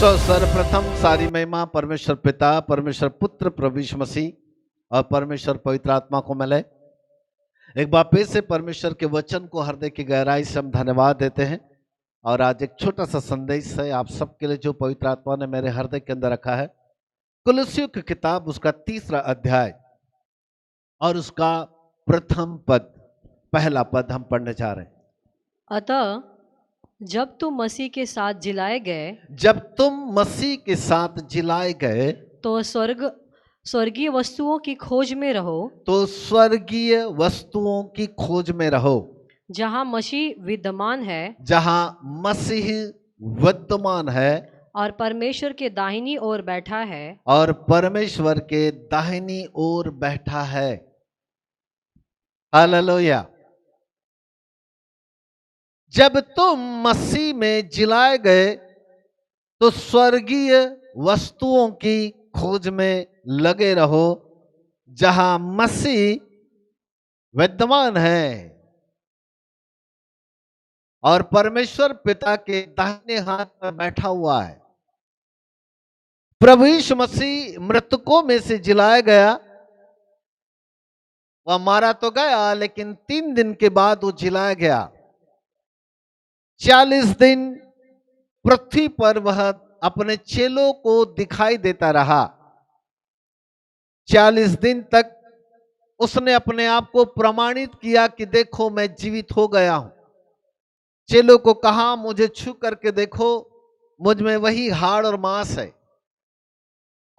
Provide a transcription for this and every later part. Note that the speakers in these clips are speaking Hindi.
सर्वप्रथम सारी महिमा परमेश्वर पिता, परमेश्वर पुत्र, प्रभु यीशु मसीह और परमेश्वर पवित्र आत्मा को मिले। एक बार फिर से परमेश्वर के वचन को हृदय की गहराई से हम धन्यवाद देते हैं। और आज एक छोटा सा संदेश है आप सबके लिए जो पवित्र आत्मा ने मेरे हृदय के अंदर रखा है। कुलुस्सियों की किताब उसका 3रा अध्याय और उसका प्रथम पद, पहला पद हम पढ़ने जा रहे हैं। अतः जब तुम मसीह के साथ जिलाए गए, जब तुम मसीह के साथ जिलाए गए तो स्वर्गीय वस्तुओं की खोज में रहो, तो स्वर्गीय वस्तुओं की खोज में रहो, जहाँ मसीह विद्यमान है जहां मसीह विद्यमान है और परमेश्वर के दाहिनी ओर बैठा है। और परमेश्वर के दाहिनी ओर बैठा है। हालेलुया। जब तुम मसीह में जिलाए गए तो स्वर्गीय वस्तुओं की खोज में लगे रहो, जहां मसीह विद्यमान है और परमेश्वर पिता के दाहिने हाथ पर बैठा हुआ है। प्रभु यीशु मसीह मृतकों में से जिलाया गया। वह मारा तो गया, लेकिन 3 दिन के बाद वो जिलाया गया। 40 दिन पृथ्वी पर वह अपने चेलों को दिखाई देता रहा। 40 दिन तक उसने अपने आप को प्रमाणित किया कि देखो मैं जीवित हो गया हूं। चेलों को कहा मुझे छू करके देखो, मुझ में वही हाड़ और मांस है।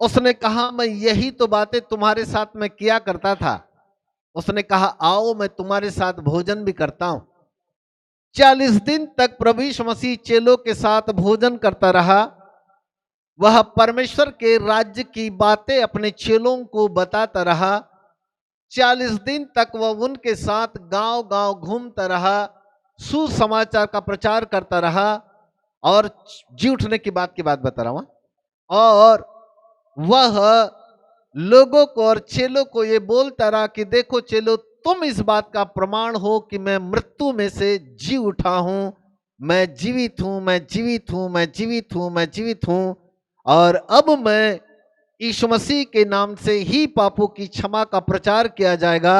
उसने कहा मैं यही तो बातें तुम्हारे साथ में किया करता था। उसने कहा आओ मैं तुम्हारे साथ भोजन भी करता हूं। 40 दिन तक प्रभु यीशु मसीह चेलों के साथ भोजन करता रहा। वह परमेश्वर के राज्य की बातें अपने चेलों को बताता रहा। 40 दिन तक वह उनके साथ गांव-गांव घूमता रहा, सुसमाचार का प्रचार करता रहा। और जी उठने की बात बता रहा हूं। और वह लोगों को और चेलों को यह बोलता रहा कि देखो चेलो, तुम इस बात का प्रमाण हो कि मैं मृत्यु में से जी उठा हूं। मैं जीवित हूं, मैं जीवित हूं, मैं जीवित हूं, मैं जीवित हूं। और अब मैं यीशु मसीह के नाम से ही पापों की क्षमा का प्रचार किया जाएगा।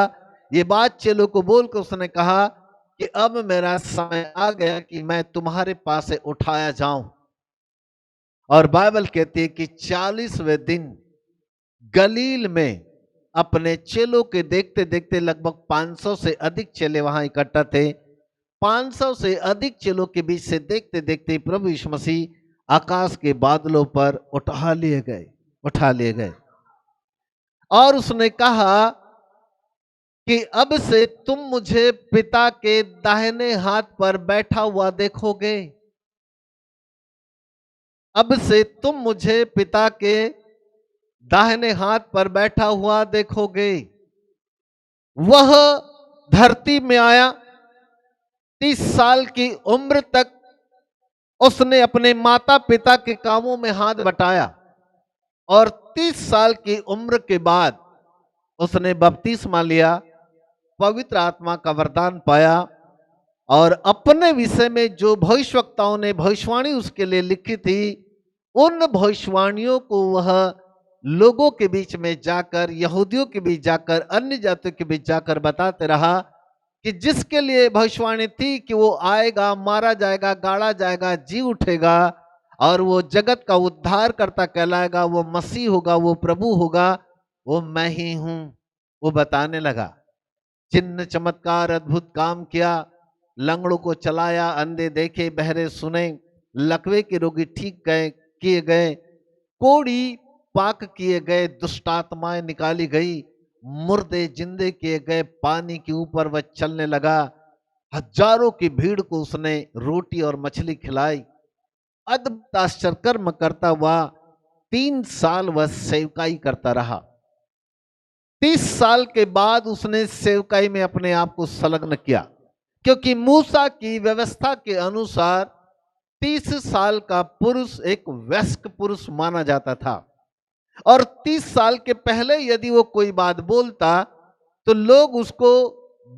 ये बात चेलों को बोलकर उसने कहा कि अब मेरा समय आ गया कि मैं तुम्हारे पास से उठाया जाऊं। और बाइबल कहती है कि 40वें दिन गलील में अपने चेलों के देखते देखते लगभग 500 से अधिक चेले वहां इकट्ठा थे। 500 से अधिक चेलों के बीच से देखते देखते प्रभु यीशु मसीह आकाश के बादलों पर उठा लिए गए। और उसने कहा कि अब से तुम मुझे पिता के दाहिने हाथ पर बैठा हुआ देखोगे। अब से तुम मुझे पिता के दाहिने हाथ पर बैठा हुआ देखोगे। वह धरती में आया। 30 साल की उम्र तक उसने अपने माता पिता के कामों में हाथ बटाया। और 30 साल की उम्र के बाद उसने बपतिस्मा लिया, पवित्र आत्मा का वरदान पाया। और अपने विषय में जो भविष्यवक्ताओं ने भविष्यवाणी उसके लिए लिखी थी, उन भविष्यवाणियों को वह लोगों के बीच में जाकर, यहूदियों के बीच जाकर, अन्य जातियों के बीच जाकर बताते रहा कि जिसके लिए भविष्यवाणी थी कि वो आएगा, मारा जाएगा, गाड़ा जाएगा, जी उठेगा और वो जगत का उद्धार करता कहलाएगा, वो मसीह होगा, वो प्रभु होगा, वो मैं ही हूं। वो बताने लगा। चिन्ह चमत्कार अद्भुत काम किया, लंगड़ों को चलाया, अंधे देखे, बहरे सुने, लकवे के रोगी ठीक किए गए, कोढ़ी पाक किए गए, दुष्ट आत्माएं निकाली गई, मुर्दे जिंदे किए गए, पानी के ऊपर वह चलने लगा। हजारों की भीड़ को उसने रोटी और मछली खिलाई। अद्भुत आश्चर्य कर्म करता हुआ 3 साल वह सेवकाई करता रहा। 30 साल के बाद उसने सेवकाई में अपने आप को संलग्न किया, क्योंकि मूसा की व्यवस्था के अनुसार 30 साल का पुरुष एक वयस्क पुरुष माना जाता था। और 30 साल के पहले यदि वो कोई बात बोलता तो लोग उसको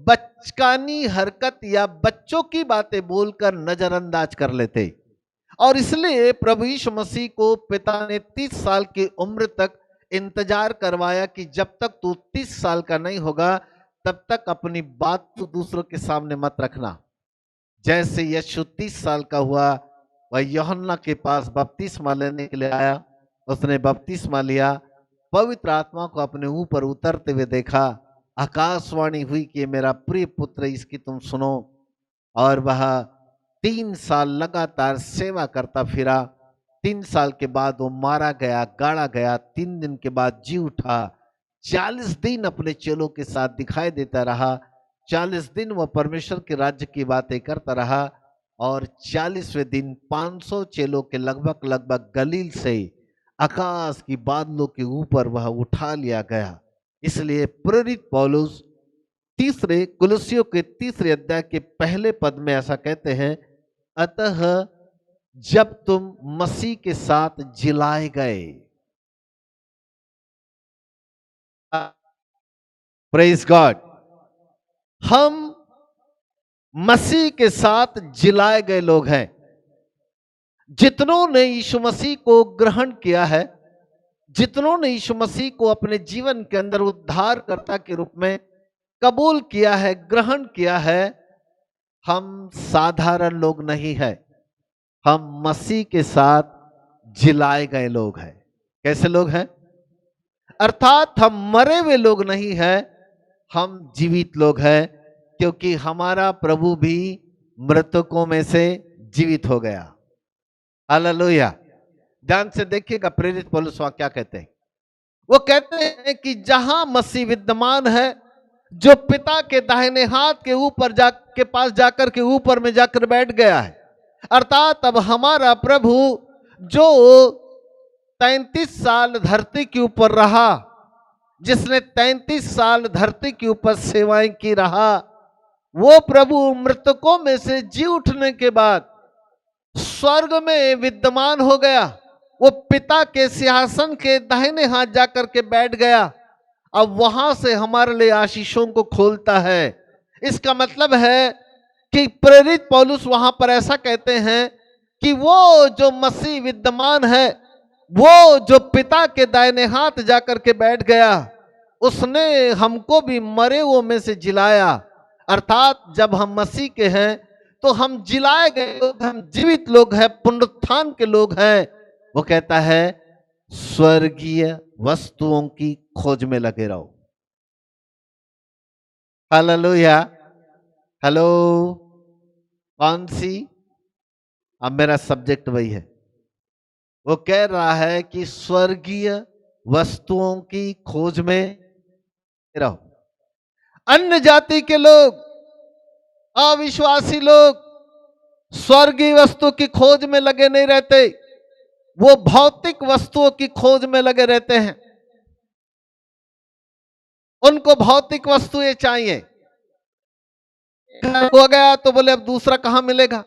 बचकानी हरकत या बच्चों की बातें बोलकर नजरअंदाज कर लेते। और इसलिए प्रभु यीशु मसीह को पिता ने 30 साल की उम्र तक इंतजार करवाया कि जब तक तू 30 साल का नहीं होगा तब तक अपनी बात तो दूसरों के सामने मत रखना। जैसे यीशु 30 साल का हुआ, वह यूहन्ना के पास बपतिस्मा लेने के लिए आया, उसने बपतिस्मा लिया, पवित्र आत्मा को अपने ऊपर उतरते हुए देखा, आकाशवाणी हुई कि ये मेरा प्रिय पुत्र, इसकी तुम सुनो। और वह 3 साल लगातार सेवा करता फिरा। 3 साल के बाद वो मारा गया, गाड़ा गया, 3 दिन के बाद जी उठा। 40 दिन अपने चेलों के साथ दिखाई देता रहा। 40 दिन वह परमेश्वर के राज्य की बातें करता रहा और 40वें दिन 500 चेलों के लगभग गलील से आकाश की बादलों के ऊपर वह उठा लिया गया। इसलिए प्रेरित पौलुस कुलुस्सियों के 3 अध्याय के पहले पद में ऐसा कहते हैं, अतः जब तुम मसीह के साथ जिलाए गए। Praise God. हम मसीह के साथ जिलाए गए लोग हैं। जितनों ने यीशु मसीह को ग्रहण किया है, जितनों ने यीशु मसीह को अपने जीवन के अंदर उद्धारकर्ता के रूप में कबूल किया है, ग्रहण किया है, हम साधारण लोग नहीं है, हम मसीह के साथ जिलाए गए लोग हैं। कैसे लोग हैं? अर्थात हम मरे हुए लोग नहीं हैं, हम जीवित लोग हैं, क्योंकि हमारा प्रभु भी मृतकों में से जीवित हो गया। हालेलुया। ध्यान से देखिएगा प्रेरित पौलुस वहां क्या कहते हैं। वो कहते हैं कि जहां मसीह विद्यमान है, जो पिता के दाहिने हाथ के ऊपर के पास जाकर के ऊपर में जाकर बैठ गया है, अर्थात अब हमारा प्रभु जो 33 साल धरती के ऊपर रहा, जिसने 33 साल धरती के ऊपर सेवाएं की रहा, वो प्रभु मृतकों में से जी उठने के बाद स्वर्ग में विद्यमान हो गया। वो पिता के सिंहासन के दाहिने हाथ जाकर के बैठ गया। अब वहां से हमारे लिए आशीषों को खोलता है। इसका मतलब है कि प्रेरित पौलुस वहां पर ऐसा कहते हैं कि वो जो मसीह विद्यमान है, वो जो पिता के दाहिने हाथ जाकर के बैठ गया, उसने हमको भी मरे हुओं में से जिलाया। अर्थात जब हम मसीह के हैं तो हम जिलाए गए लोग, हम जीवित लोग हैं, पुनरुत्थान के लोग हैं। वो कहता है स्वर्गीय वस्तुओं की खोज में लगे रहो। हालेलुया। हेलो। कौन सी? अब मेरा सब्जेक्ट वही है। वो कह रहा है कि स्वर्गीय वस्तुओं की खोज में रहो। अन्य जाति के लोग, अविश्वासी लोग स्वर्गीय वस्तु की खोज में लगे नहीं रहते, वो भौतिक वस्तुओं की खोज में लगे रहते हैं। उनको भौतिक वस्तुएं चाहिए। घर हो गया तो बोले अब दूसरा कहां मिलेगा।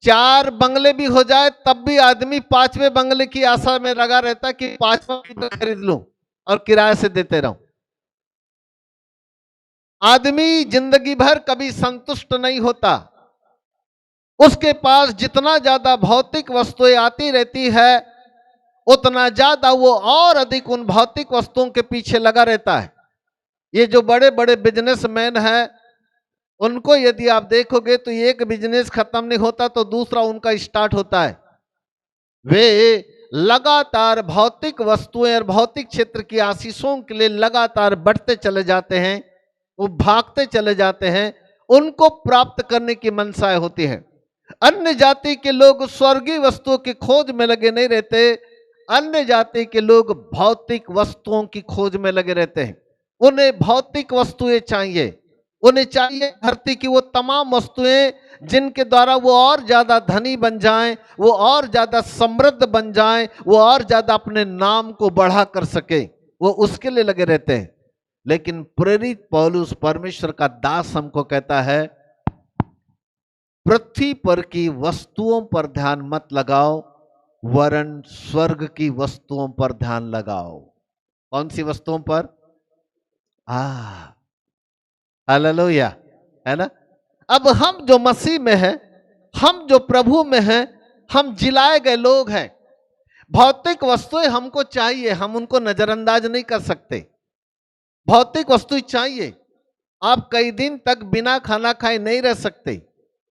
4 बंगले भी हो जाए तब भी आदमी 5वें बंगले की आशा में लगा रहता कि 5वां खरीद लूं और किराए से देते रहूं। आदमी जिंदगी भर कभी संतुष्ट नहीं होता। उसके पास जितना ज्यादा भौतिक वस्तुएं आती रहती है, उतना ज्यादा वो और अधिक उन भौतिक वस्तुओं के पीछे लगा रहता है। ये जो बड़े बड़े बिजनेसमैन हैं, उनको यदि आप देखोगे तो एक बिजनेस खत्म नहीं होता तो दूसरा उनका स्टार्ट होता है। वे लगातार भौतिक वस्तुएं और भौतिक क्षेत्र की आशीषों के लिए लगातार बढ़ते चले जाते हैं, वो भागते चले जाते हैं, उनको प्राप्त करने की मनसाएं होती हैं। अन्य जाति के लोग स्वर्गीय वस्तुओं की खोज में लगे नहीं रहते। अन्य जाति के लोग भौतिक वस्तुओं की खोज में लगे रहते हैं। उन्हें भौतिक वस्तुएं चाहिए। उन्हें चाहिए धरती की वो तमाम वस्तुएं जिनके द्वारा वो और ज्यादा धनी बन जाएं, वो और ज्यादा समृद्ध बन जाएं, वो और ज्यादा अपने नाम को बढ़ा कर सके, वो उसके लिए लगे रहते हैं। लेकिन प्रेरित पौलुस परमेश्वर का दास हमको कहता है, पृथ्वी पर की वस्तुओं पर ध्यान मत लगाओ, वरन स्वर्ग की वस्तुओं पर ध्यान लगाओ। कौन सी वस्तुओं पर? हालेलुया, है ना। अब हम जो मसीह में हैं, हम जो प्रभु में हैं, हम जिलाए गए लोग हैं। भौतिक वस्तुएं हमको चाहिए, हम उनको नजरअंदाज नहीं कर सकते। भौतिक वस्तु चाहिए। आप कई दिन तक बिना खाना खाए नहीं रह सकते।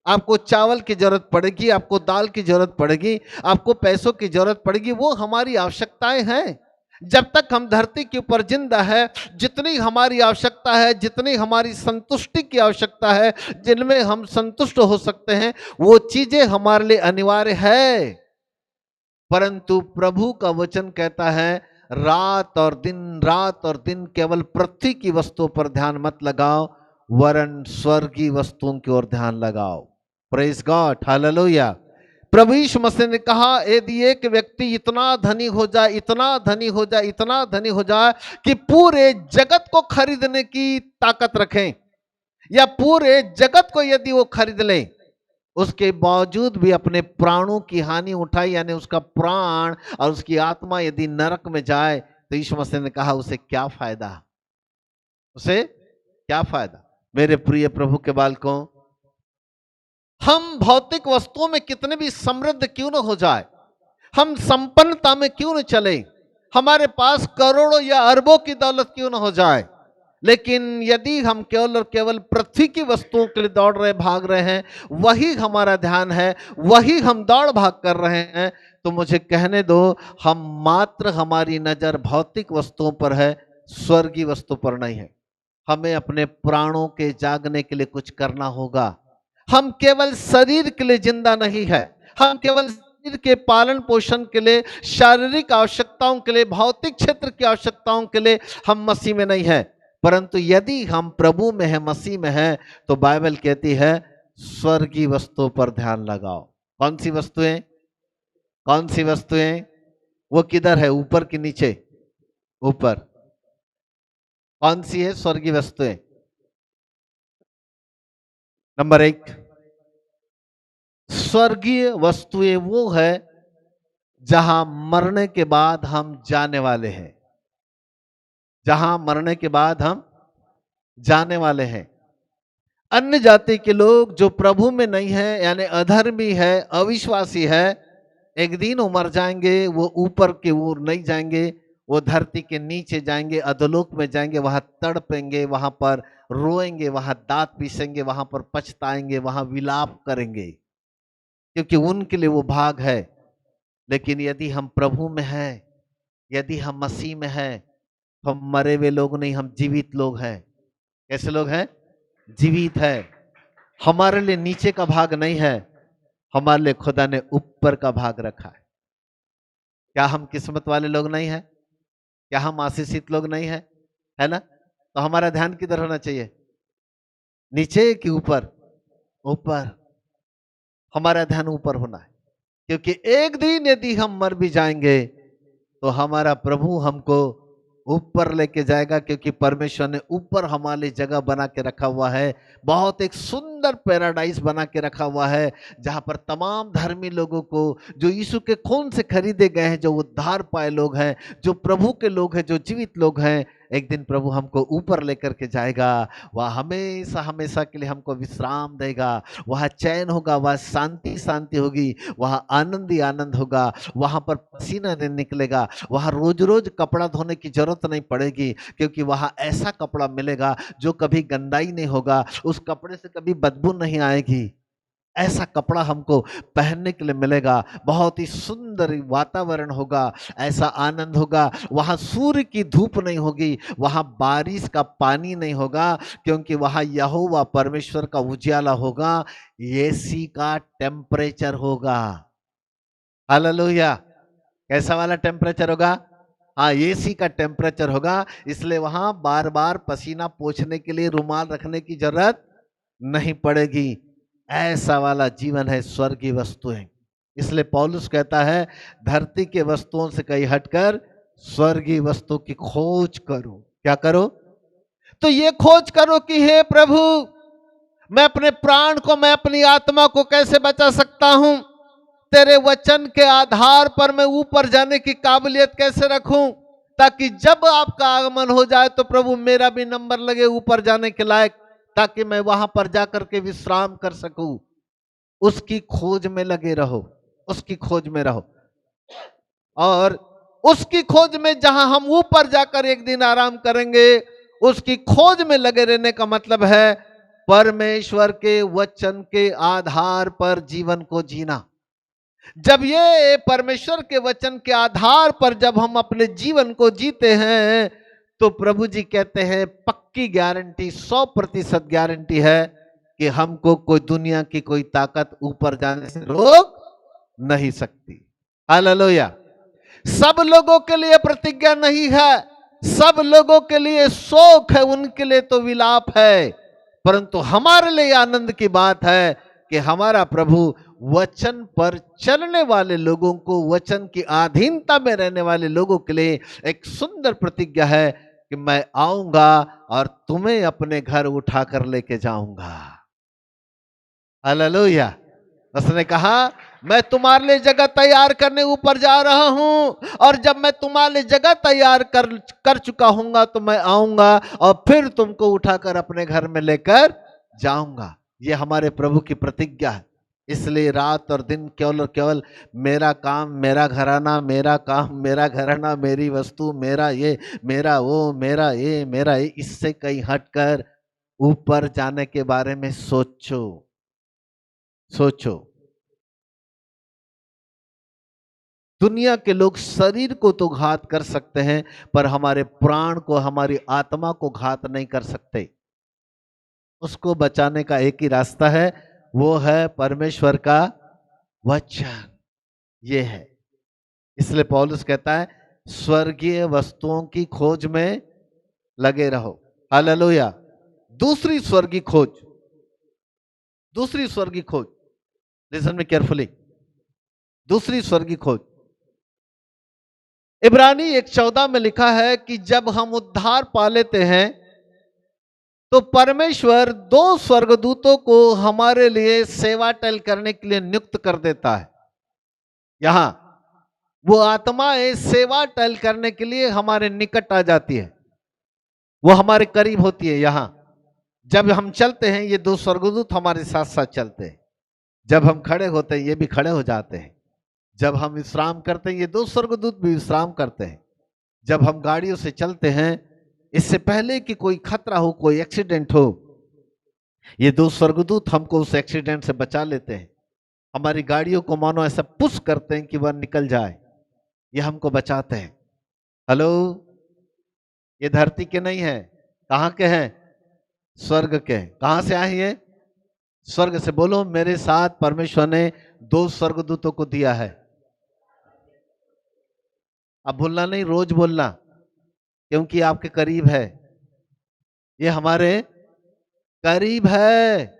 आपको चावल की जरूरत पड़ेगी, आपको दाल की जरूरत पड़ेगी, आपको पैसों की जरूरत पड़ेगी। वो हमारी आवश्यकताएं हैं। जब तक हम धरती के ऊपर जिंदा है, जितनी हमारी आवश्यकता है, जितनी हमारी संतुष्टि की आवश्यकता है, जिनमें हम संतुष्ट हो सकते हैं, वो चीजें हमारे लिए अनिवार्य है। परंतु प्रभु का वचन कहता है, रात और दिन केवल पृथ्वी की वस्तुओं पर ध्यान मत लगाओ, वरन स्वर्गीय वस्तुओं की ओर ध्यान लगाओ। Praise God, hallelujah. प्रभु यीशु मसीह ने कहा, यदि एक व्यक्ति इतना धनी हो जाए, इतना धनी हो जाए, इतना धनी हो जाए कि पूरे जगत को खरीदने की ताकत रखें, या पूरे जगत को यदि वो खरीद ले, उसके बावजूद भी अपने प्राणों की हानि उठाई, यानी उसका प्राण और उसकी आत्मा यदि नरक में जाए, तो यीशु मसीह ने कहा उसे क्या फायदा, उसे क्या फायदा। मेरे प्रिय प्रभु के बालकों, हम भौतिक वस्तुओं में कितने भी समृद्ध क्यों न हो जाए, हम संपन्नता में क्यों न चले, हमारे पास करोड़ों या अरबों की दौलत क्यों न हो जाए, लेकिन यदि हम केवल और केवल पृथ्वी की वस्तुओं के लिए दौड़ रहे, भाग रहे हैं, वही हमारा ध्यान है, वही हम दौड़ भाग कर रहे हैं, तो मुझे कहने दो, हम मात्र हमारी नजर भौतिक वस्तुओं पर है, स्वर्गीय वस्तु पर नहीं है। हमें अपने प्राणों के जागने के लिए कुछ करना होगा। हम केवल शरीर के लिए जिंदा नहीं है, हम केवल शरीर के पालन पोषण के लिए, शारीरिक आवश्यकताओं के लिए, भौतिक क्षेत्र की आवश्यकताओं के लिए हम मसीह में नहीं है। परंतु यदि हम प्रभु में है, मसीह में है, तो बाइबल कहती है स्वर्गीय वस्तुओं पर ध्यान लगाओ। कौन सी वस्तुएं, कौन सी वस्तुएं? वो किधर है, ऊपर कि नीचे? ऊपर। कौन सी है स्वर्गीय वस्तुएं? नंबर 1, स्वर्गीय वस्तुएं वो है जहां मरने के बाद हम जाने वाले हैं, जहां मरने के बाद हम जाने वाले हैं। अन्य जाति के लोग जो प्रभु में नहीं है, यानी अधर्मी है, अविश्वासी है, एक दिन वो मर जाएंगे, वो ऊपर की ओर नहीं जाएंगे, वो धरती के नीचे जाएंगे, अधोलोक में जाएंगे, वहां तड़पेंगे, वहां पर रोएंगे, वहां दांत पीसेंगे, वहां पर पछताएंगे, वहां विलाप करेंगे, क्योंकि उनके लिए वो भाग है। लेकिन यदि हम प्रभु में हैं, यदि हम मसीह में हैं, तो हम मरे हुए लोग नहीं, हम जीवित लोग हैं। कैसे लोग हैं? जीवित है। हमारे लिए नीचे का भाग नहीं है, हमारे लिए खुदा ने ऊपर का भाग रखा है। क्या हम किस्मत वाले लोग नहीं हैं? क्या हम आशीषित लोग नहीं हैं? है ना? तो हमारा ध्यान किधर होना चाहिए? नीचे कि ऊपर? ऊपर। हमारा ध्यान ऊपर होना है, क्योंकि एक दिन यदि हम मर भी जाएंगे, तो हमारा प्रभु हमको ऊपर लेके जाएगा, क्योंकि परमेश्वर ने ऊपर हमारे लिए जगह बना के रखा हुआ है। बहुत एक सुंदर पैराडाइज बना के रखा हुआ है, जहां पर तमाम धर्मी लोगों को, जो यीशु के खून से खरीदे गए हैं, जो उद्धार पाए लोग हैं, जो प्रभु के लोग हैं, जो जीवित लोग हैं, एक दिन प्रभु हमको ऊपर लेकर के जाएगा। वह हमेशा हमेशा के लिए हमको विश्राम देगा, वहाँ चैन होगा, वहाँ शांति शांति होगी, वहाँ आनंद ही आनंद होगा, वहाँ पर पसीना नहीं निकलेगा, वहाँ रोज रोज कपड़ा धोने की जरूरत नहीं पड़ेगी, क्योंकि वहाँ ऐसा कपड़ा मिलेगा जो कभी गंदाई नहीं होगा, उस कपड़े से कभी बदबू नहीं आएगी। ऐसा कपड़ा हमको पहनने के लिए मिलेगा, बहुत ही सुंदर वातावरण होगा, ऐसा आनंद होगा। वहाँ सूर्य की धूप नहीं होगी, वहाँ बारिश का पानी नहीं होगा, क्योंकि वहाँ यहोवा परमेश्वर का उजियाला होगा, एसी का टेम्परेचर होगा। हालेलुया। कैसा वाला टेम्परेचर होगा? हाँ, एसी का टेम्परेचर होगा। इसलिए वहां बार बार पसीना पोंछने के लिए रुमाल रखने की जरूरत नहीं पड़ेगी। ऐसा वाला जीवन है स्वर्गीय वस्तुएं। इसलिए पौलुस कहता है, धरती के वस्तुओं से कहीं हटकर स्वर्गीय वस्तु की खोज करो। क्या करो? तो ये खोज करो कि हे प्रभु, मैं अपने प्राण को, मैं अपनी आत्मा को कैसे बचा सकता हूं? तेरे वचन के आधार पर मैं ऊपर जाने की काबिलियत कैसे रखूं, ताकि जब आपका आगमन हो जाए तो प्रभु मेरा भी नंबर लगे ऊपर जाने के लायक, ताकि मैं वहां पर जाकर के विश्राम कर सकूं। उसकी खोज में लगे रहो। उसकी खोज में रहो। और उसकी खोज में जहां हम ऊपर जाकर एक दिन आराम करेंगे, उसकी खोज में लगे रहने का मतलब है परमेश्वर के वचन के आधार पर जीवन को जीना। जब ये परमेश्वर के वचन के आधार पर जब हम अपने जीवन को जीते हैं, तो प्रभु जी कहते हैं पक्की गारंटी, 100% गारंटी है कि हमको कोई दुनिया की कोई ताकत ऊपर जाने से रोक नहीं सकती। हालेलुया। सब लोगों के लिए प्रतिज्ञा नहीं है, सब लोगों के लिए शोक है, उनके लिए तो विलाप है, परंतु हमारे लिए आनंद की बात है कि हमारा प्रभु वचन पर चलने वाले लोगों को, वचन की अधीनता में रहने वाले लोगों के लिए एक सुंदर प्रतिज्ञा है कि मैं आऊंगा और तुम्हें अपने घर उठाकर लेके जाऊंगा। हालेलुया। उसने कहा मैं तुम्हारे लिए जगह तैयार करने ऊपर जा रहा हूं, और जब मैं तुम्हारे लिए जगह तैयार कर चुका हूंगा तो मैं आऊंगा और फिर तुमको उठाकर अपने घर में लेकर जाऊंगा। ये हमारे प्रभु की प्रतिज्ञा है। इसलिए रात और दिन केवल और केवल मेरा काम मेरा घराना, मेरा काम मेरा घराना, मेरी वस्तु मेरा ये, मेरा वो, मेरा ये मेरा ये, इससे कहीं हटकर ऊपर जाने के बारे में सोचो। दुनिया के लोग शरीर को तो घात कर सकते हैं, पर हमारे प्राण को, हमारी आत्मा को घात नहीं कर सकते। उसको बचाने का एक ही रास्ता है, वो है परमेश्वर का वचन। ये है, इसलिए पौलुस कहता है स्वर्गीय वस्तुओं की खोज में लगे रहो। हालेलुया। दूसरी स्वर्गीय खोज, लिसन मी केयरफुली। दूसरी स्वर्गीय खोज इब्रानी 1:14 में लिखा है कि जब हम उद्धार पा लेते हैं तो परमेश्वर 2 स्वर्गदूतों को हमारे लिए सेवा टहल करने के लिए नियुक्त कर देता है। यहां वो आत्माएं सेवा टहल करने के लिए हमारे निकट आ जाती है, वो हमारे करीब होती है। यहां जब हम चलते हैं ये 2 स्वर्गदूत हमारे साथ साथ चलते हैं, जब हम खड़े होते हैं ये भी खड़े हो जाते हैं, जब हम विश्राम करते हैं ये 2 स्वर्गदूत भी विश्राम करते हैं, जब हम गाड़ियों से चलते हैं इससे पहले कि कोई खतरा हो, कोई एक्सीडेंट हो, ये 2 स्वर्गदूत हमको उस एक्सीडेंट से बचा लेते हैं। हमारी गाड़ियों को मानो ऐसा पुश करते हैं कि वह निकल जाए, ये हमको बचाते हैं। हेलो, ये धरती के नहीं है, कहां के हैं? स्वर्ग के। कहां से आए ये? स्वर्ग से। बोलो मेरे साथ परमेश्वर ने 2 स्वर्गदूतों को दिया है। अब भूलना नहीं, रोज बोलना, क्योंकि आपके करीब है, ये हमारे करीब है।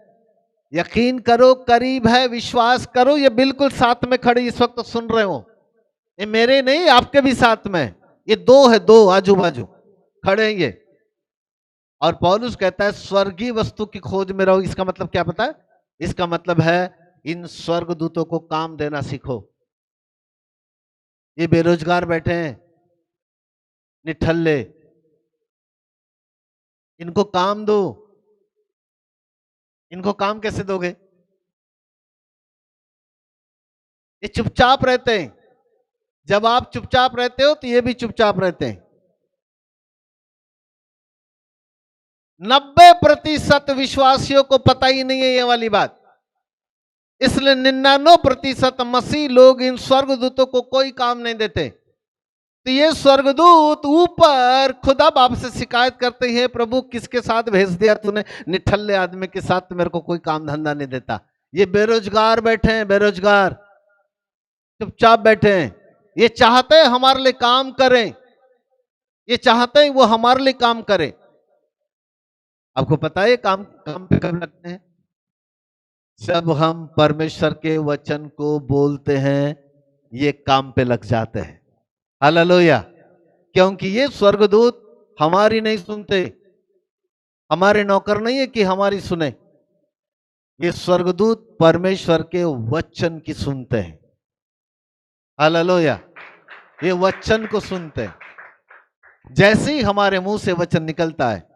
यकीन करो करीब है, विश्वास करो, ये बिल्कुल साथ में खड़े इस वक्त सुन रहे हो, ये मेरे नहीं आपके भी साथ में, ये 2 है, 2 आजू बाजू खड़े हैं ये। और पौलुस कहता है स्वर्गीय वस्तु की खोज में रहो। इसका मतलब क्या पता है? इसका मतलब है इन स्वर्गदूतों को काम देना सीखो। ये बेरोजगार बैठे हैं, निठल्ले, इनको काम दो। इनको काम कैसे दोगे? ये चुपचाप रहते हैं, जब आप चुपचाप रहते हो तो ये भी चुपचाप रहते हैं। 90% विश्वासियों को पता ही नहीं है ये वाली बात, इसलिए 99% मसीह लोग इन स्वर्गदूतों को कोई काम नहीं देते। तो ये स्वर्गदूत ऊपर खुदा बाप से शिकायत करते हैं, प्रभु किसके साथ भेज दिया तूने, निठल्ले आदमी के साथ, मेरे को कोई काम धंधा नहीं देता। ये बेरोजगार बैठे हैं, बेरोजगार चुपचाप बैठे हैं, ये चाहते हैं हमारे लिए काम करें, ये चाहते हैं वो हमारे लिए काम करें। आपको पता है काम पे कब लगते हैं? जब हम परमेश्वर के वचन को बोलते हैं ये काम पे लग जाते हैं। हालेलुया। क्योंकि ये स्वर्गदूत हमारी नहीं सुनते, हमारे नौकर नहीं है कि हमारी सुने, ये स्वर्गदूत परमेश्वर के वचन की सुनते हैं। हालेलुया। ये वचन को सुनते हैं। जैसे ही हमारे मुंह से वचन निकलता है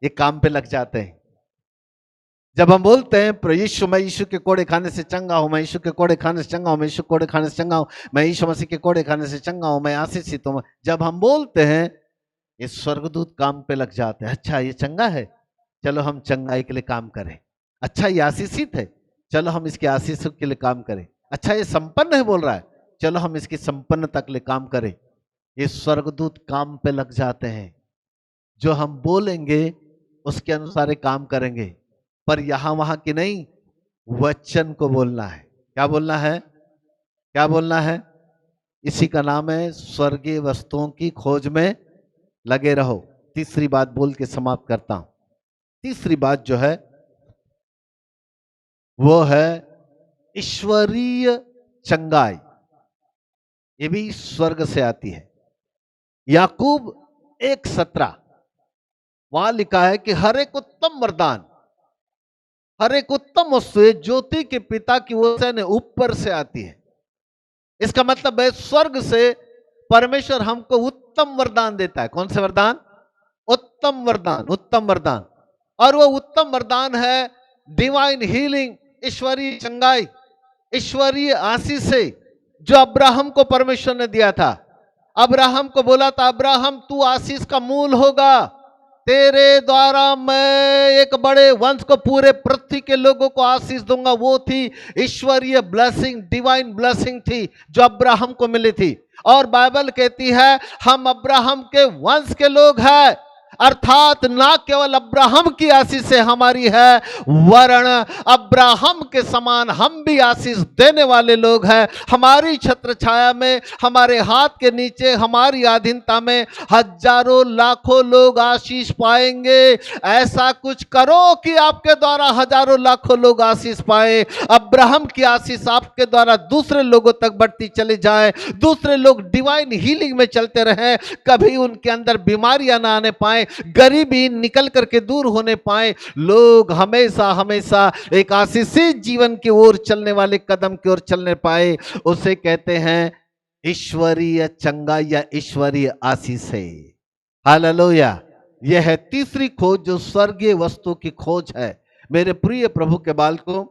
ये काम पे लग जाते हैं। जब हम बोलते हैं प्रभु यीशु, मैं यीशु के कोड़े खाने से चंगा हूं, मैं यीशु के कोड़े खाने से चंगा हूं, मैं यीशु के कोड़े खाने से चंगा हूं, मैं यीशु मसीह के कोड़े खाने से चंगा हूं, मैं आशीषित हूं, जब हम बोलते हैं ये स्वर्गदूत काम पे लग जाते हैं। अच्छा ये चंगा है, चलो हम चंगाई के लिए काम करें। अच्छा ये आशीषित है, चलो हम इसके आशीष के लिए काम करें। अच्छा ये संपन्न है बोल रहा है, चलो हम इसकी संपन्नता के लिए काम करें। ये स्वर्गदूत काम पे लग जाते हैं। जो हम बोलेंगे उसके अनुसार ये काम करेंगे, पर यहां वहां की नहीं, वचन को बोलना है। क्या बोलना है? क्या बोलना है? इसी का नाम है स्वर्गीय वस्तुओं की खोज में लगे रहो। तीसरी बात बोल के समाप्त करता हूं। तीसरी बात जो है वो है ईश्वरीय चंगाई। ये भी स्वर्ग से आती है। याकूब 1:17 वहां लिखा है कि हर एक उत्तम वरदान, हर एक उत्तम वस्तु ज्योति के पिता की ओर से ऊपर से आती है। इसका मतलब है स्वर्ग से परमेश्वर हमको उत्तम वरदान देता है। कौन से वरदान? उत्तम वरदान, उत्तम वरदान। और वो उत्तम वरदान है डिवाइन हीलिंग, ईश्वरीय चंगाई, ईश्वरीय आशीष से, जो अब्राहम को परमेश्वर ने दिया था। अब्राहम को बोला था, अब्राहम तू आशीष का मूल होगा, तेरे द्वारा मैं एक बड़े वंश को, पूरे पृथ्वी के लोगों को आशीष दूंगा। वो थी ईश्वरीय ब्लेसिंग, डिवाइन ब्लेसिंग थी जो अब्राहम को मिली थी। और बाइबल कहती है हम अब्राहम के वंश के लोग हैं, अर्थात ना केवल अब्राहम की आशीष से हमारी है, वरन अब्राहम के समान हम भी आशीष देने वाले लोग हैं। हमारी छत्र छाया में, हमारे हाथ के नीचे, हमारी अधीनता में हजारों लाखों लोग आशीष पाएंगे। ऐसा कुछ करो कि आपके द्वारा हजारों लाखों लोग आशीष पाए। अब्राहम की आशीष आपके द्वारा दूसरे लोगों तक बढ़ती चली जाए, दूसरे लोग डिवाइन हीलिंग में चलते रहें, कभी उनके अंदर बीमारियां ना आने पाए, गरीबी निकल करके दूर होने पाए, लोग हमेशा हमेशा एक आशीषित जीवन की ओर चलने वाले कदम की ओर चलने पाए। उसे कहते हैं ईश्वरीय चंगाई या ईश्वरीय आशीष है। हालेलुया। यह है तीसरी खोज जो स्वर्गीय वस्तु की खोज है। मेरे प्रिय प्रभु के बालकों,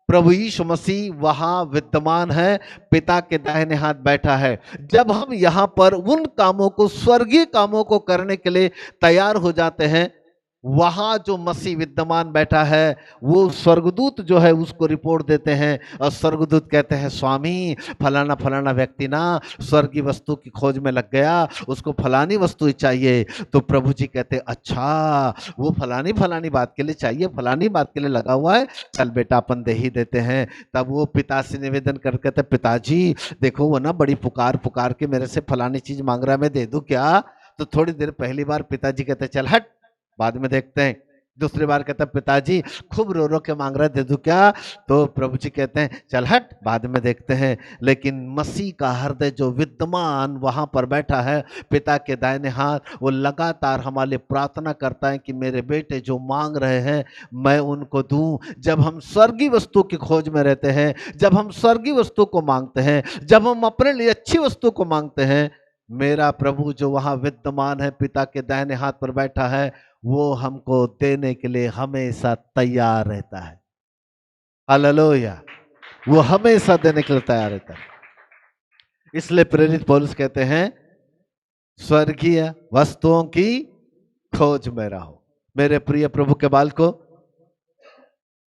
प्रभु यीशु मसीह वहां विद्यमान है, पिता के दाहिने हाथ बैठा है। जब हम यहां पर उन कामों को, स्वर्गीय कामों को करने के लिए तैयार हो जाते हैं, वहां जो मसीह विद्यमान बैठा है वो स्वर्गदूत जो है उसको रिपोर्ट देते हैं, और स्वर्गदूत कहते हैं स्वामी फलाना फलाना व्यक्ति ना स्वर्गीय वस्तु की खोज में लग गया, उसको फलानी वस्तु ही चाहिए। तो प्रभु जी कहते हैं अच्छा वो फलानी फलानी बात के लिए चाहिए, फलानी बात के लिए लगा हुआ है, चल बेटा अपन दे ही देते हैं। तब वो पिता से निवेदन कर कहते पिताजी देखो वो ना बड़ी पुकार पुकार के मेरे से फलानी चीज मांग रहा है, मैं दे दूं क्या? तो थोड़ी देर पहली बार पिताजी कहते चल हट, बाद में देखते हैं। दूसरी बार कहता पिताजी खूब रो रो के मांग रहा है, दे दूं क्या? तो प्रभु जी कहते हैं चल हट, बाद में देखते हैं। लेकिन मसीह का हृदय जो विद्यमान वहां पर बैठा है पिता के दाहिने हाथ, वो लगातार हमारे लिए प्रार्थना करता है कि मेरे बेटे जो मांग रहे हैं मैं उनको दूं। जब हम स्वर्गीय वस्तु की खोज में रहते हैं, जब हम स्वर्गीय वस्तु को मांगते हैं, जब हम अपने लिए अच्छी वस्तु को मांगते हैं, मेरा प्रभु जो वहां विद्यमान है पिता के दाहिने हाथ पर बैठा है, वो हमको देने के लिए हमेशा तैयार रहता है। हालेलुया। वो हमेशा देने के लिए तैयार रहता है। इसलिए प्रेरित पौलुस कहते हैं स्वर्गीय वस्तुओं की खोज में रहो। मेरे प्रिय प्रभु के बाल को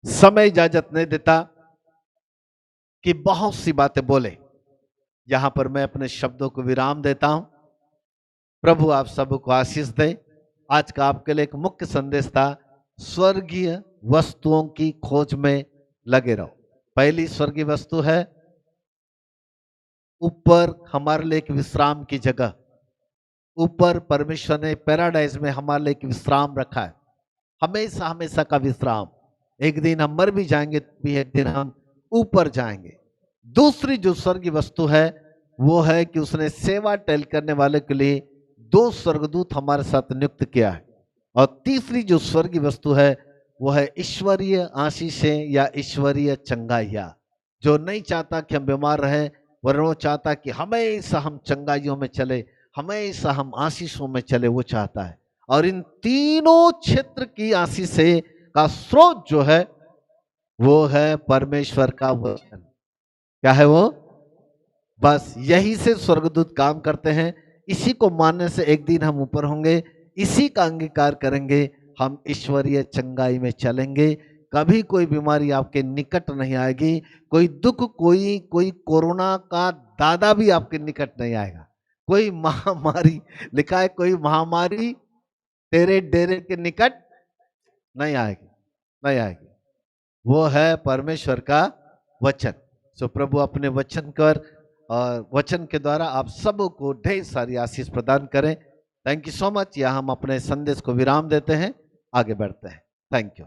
समय इजाजत नहीं देता कि बहुत सी बातें बोले। यहां पर मैं अपने शब्दों को विराम देता हूं। प्रभु आप सबको आशीष दे। आज का आपके लिए एक मुख्य संदेश था, स्वर्गीय वस्तुओं की खोज में लगे रहो। पहली स्वर्गीय वस्तु है ऊपर हमारे लिए एक विश्राम की जगह। ऊपर परमेश्वर ने पैराडाइज में हमारे लिए एक विश्राम रखा है, हमेशा हमेशा का विश्राम। एक दिन हम मर भी जाएंगे भी एक दिन हम ऊपर जाएंगे। दूसरी जो स्वर्गीय वस्तु है वो है कि उसने सेवा टहल करने वाले के लिए 2 स्वर्गदूत हमारे साथ नियुक्त किया है। और तीसरी जो स्वर्गीय वस्तु है वो है ईश्वरीय आशीषें या ईश्वरीय चंगाइयाँ। जो नहीं चाहता कि हम बीमार रहें, वरन वो चाहता कि हमेशा हम चंगाइयों में चले, हमेशा हम आशीषों में चले, वो चाहता है। और इन तीनों क्षेत्र की आशीषें का स्रोत जो है वो है परमेश्वर का वचन। क्या है वो? बस यही से स्वर्गदूत काम करते हैं। इसी को मानने से एक दिन हम ऊपर होंगे, इसी का अंगीकार करेंगे, हम ईश्वरीय चंगाई में चलेंगे। कभी कोई बीमारी आपके निकट नहीं आएगी, कोई दुख, कोई कोई कोरोना का दादा भी आपके निकट नहीं आएगा। कोई महामारी, लिखा है कोई महामारी तेरे डेरे के निकट नहीं आएगी, नहीं आएगी। वो है परमेश्वर का वचन। सो प्रभु अपने वचन कर और वचन के द्वारा आप सबको ढेर सारी आशीष प्रदान करें। Thank you so much. यहाँ हम अपने संदेश को विराम देते हैं, आगे बढ़ते हैं। Thank you.